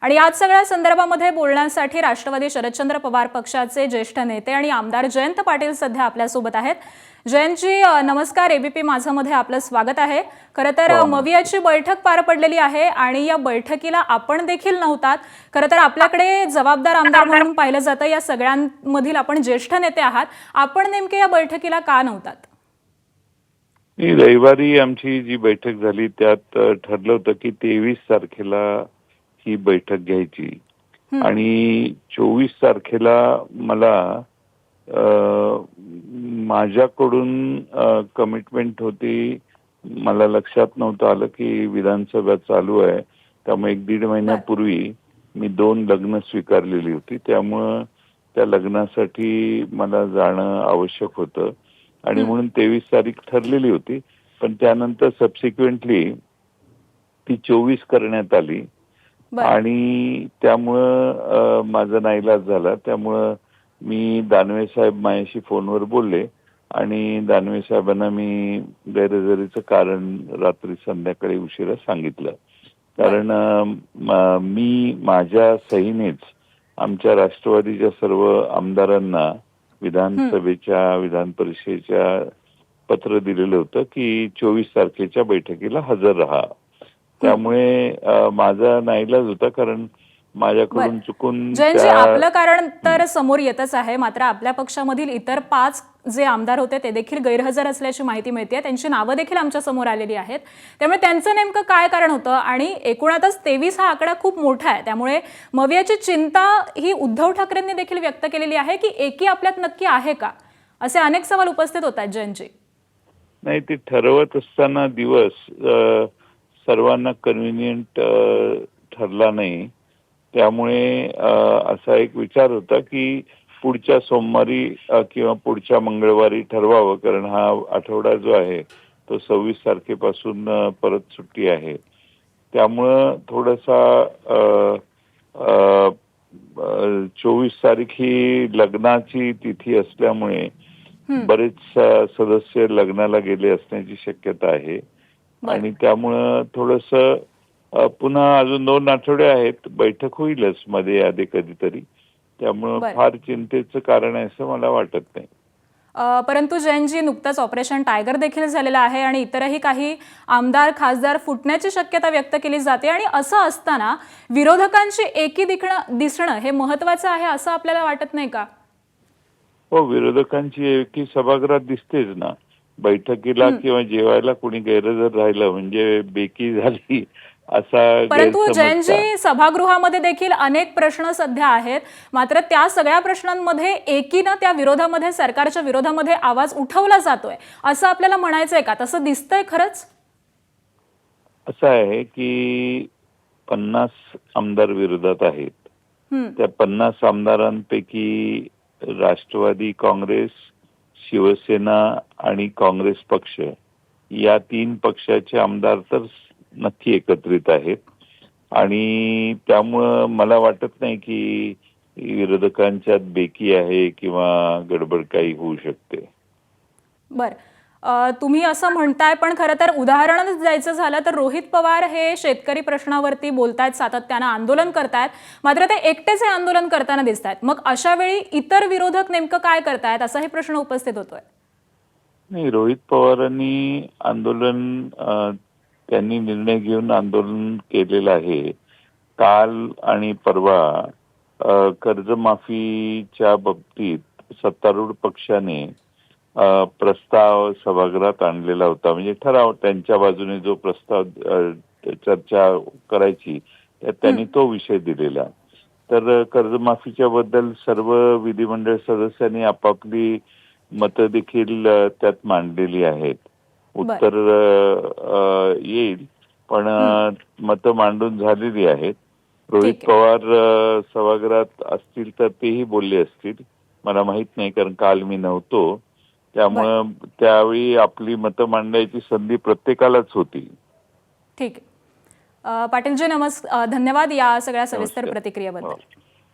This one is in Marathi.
आणि याच सगळ्या संदर्भामध्ये बोलण्यासाठी राष्ट्रवादी शरदचंद्र पवार पक्षाचे ज्येष्ठ नेते आणि आमदार जयंत पाटील सध्या आपल्यासोबत आहेत। जयंतजी नमस्कार, एबीपी माझामध्ये आपलं स्वागत आहे। खरं तर मवियाची बैठक पार पडलेली आहे आणि या बैठकीला आपण देखील नव्हतात। खरं तर आपल्याकडे जबाबदार आमदार म्हणून पाहिलं जातं, या सगळ्यांमधील आपण ज्येष्ठ नेते आहात, आपण नेमके या बैठकीला का नव्हतात? रविवारी आमची जी बैठक झाली त्यात ठरलं होतं की 23 तारखेला ही बैठक घ्यायची आणि 24 तारखेला मला माझ्याकडून कमिटमेंट होती। मला लक्षात नव्हतं आलं की विधानसभा चालू आहे, त्यामुळे 1-1.5 महिन्यापूर्वी मी 2 लग्न स्वीकारलेली होती, त्यामुळे त्या लग्नासाठी मला जाणं आवश्यक होतं आणि म्हणून 23 तारीख ठरलेली होती। पण त्यानंतर सबसिक्वेंटली ती 24 करण्यात आली आणि त्यामुळे माझा नाईलाज झाला। त्यामुळे मी दानवे साहेब माझ्याशी फोनवर बोलले आणि दानवे साहेबांना मी गैरहजेरीचं कारण रात्री संध्याकाळी उशिरा सांगितलं। कारण मी माझ्या सहीनेच आमच्या राष्ट्रवादीच्या सर्व आमदारांना विधानसभेच्या विधान परिषदेच्या पत्र दिलेलं होतं की 24 तारखेच्या बैठकीला हजर राहा। त्यामुळे माझा नाईलाज होता, कारण माझ्याकडून चुकून जयंतजी आपलं कारण तर समोर येतच आहे, मात्र आपल्या पक्षामधील इतर 5 जे आमदार होते ते देखील गैरहजर असल्याची माहिती मिळते। त्यांची नावं देखील आमच्या समोर आलेली आहेत, त्यामुळे त्यांचं नेमकं काय कारण होतं? आणि एकूणातच 23 हा आकडा खूप मोठा आहे, त्यामुळे मवियाची चिंता ही उद्धव ठाकरेंनी देखील व्यक्त केलेली आहे की एकी आपल्यात नक्की आहे का, असे अनेक सवाल उपस्थित होतात। जयंतजी नाही, ते ठरवत असताना दिवस सर्वांना कन्व्हिनियंट ठरला नाही, त्यामुळे असा एक विचार होता की पुढच्या सोमवारी किंवा पुढच्या मंगळवारी ठरवावं, कारण हा आठवडा जो आहे तो 26 तारखेपासून परत सुट्टी आहे। त्यामुळं थोडासा 24 तारीख ही लग्नाची तिथी असल्यामुळे बरेच सदस्य लग्नाला गेले असण्याची शक्यता आहे आणि त्यामुळं थोडंसं पुन्हा अजून 2 आठवडे आहेत, बैठक होईलच मध्ये आधी कधीतरी, त्यामुळं फार चिंतेचं कारण आहे असं मला वाटत नाही। परंतु जयंतजी नुकतंच ऑपरेशन टायगर देखील झालेलं आहे आणि इतरही काही आमदार खासदार फुटण्याची शक्यता व्यक्त केली जाते आणि असं असताना विरोधकांची एकी दिसणं हे महत्त्वाचं आहे असं आपल्याला वाटत नाही का? हो, विरोधकांची एकी सभागृहात दिसतेच ना। बैठकीला किंवा जेवायला कोणी गैरहजर राहिलं म्हणजे बेकी झाली असा परंतु गैरसमज। जयंतजी सभागृहामध्ये देखील अनेक प्रश्न सध्या आहेत, मात्र त्या सगळ्या प्रश्नांमध्ये एकीनं त्या विरोधामध्ये सरकारच्या विरोधामध्ये आवाज उठवला जातोय असं आपल्याला म्हणायचंय का? तसं दिसतंय खरंच? असं आहे की 50 आमदार विरोधात आहेत, त्या 50 आमदारांपैकी राष्ट्रवादी काँग्रेस, शिवसेना आणि काँग्रेस पक्ष या 3 पक्षाचे आमदार तर नक्की एकत्रित आहेत आणि त्यामुळं मला वाटत नाही की विरोधकांच्यात बेकी आहे किंवा गडबड काही होऊ शकते। तुम्ही असं म्हणताय, पण खरं तर उदाहरणच द्यायचं झालं तर रोहित पवार हे शेतकरी प्रश्नावरती बोलतायत, सातत्यानं आंदोलन करतायत, मात्र ते एकटेच हे आंदोलन करताना दिसतायत। मग अशा वेळी इतर विरोधक नेमकं काय करतायत असाही प्रश्न उपस्थित होतोय। नाही, रोहित पवारांनी आंदोलन त्यांनी निर्णय घेऊन आंदोलन केलेलं आहे। काल आणि परवा कर्जमाफीच्या बाबतीत सत्तारूढ पक्षाने प्रस्ताव सभागृहात आणलेला होता, म्हणजे ठराव त्यांच्या बाजूने जो प्रस्ताव चर्चा करायची त्यात त्यांनी तो विषय दिलेला। तर कर्जमाफीच्या बद्दल सर्व विधिमंडळ सदस्यांनी आपापली मतं देखील त्यात मांडलेली आहेत। उत्तर येईल, पण मतं मांडून झालेली आहेत। रोहित पवार सभागृहात असतील तर तेही बोलले असतील, मला माहित नाही, कारण काल मी नव्हतो, त्यामुळं त्यावेळी आपली मतं मांडायची संधी प्रत्येकालाच होती। ठीक आहे पाटीलजी, धन्यवाद या सगळ्या सविस्तर प्रतिक्रियेबद्दल।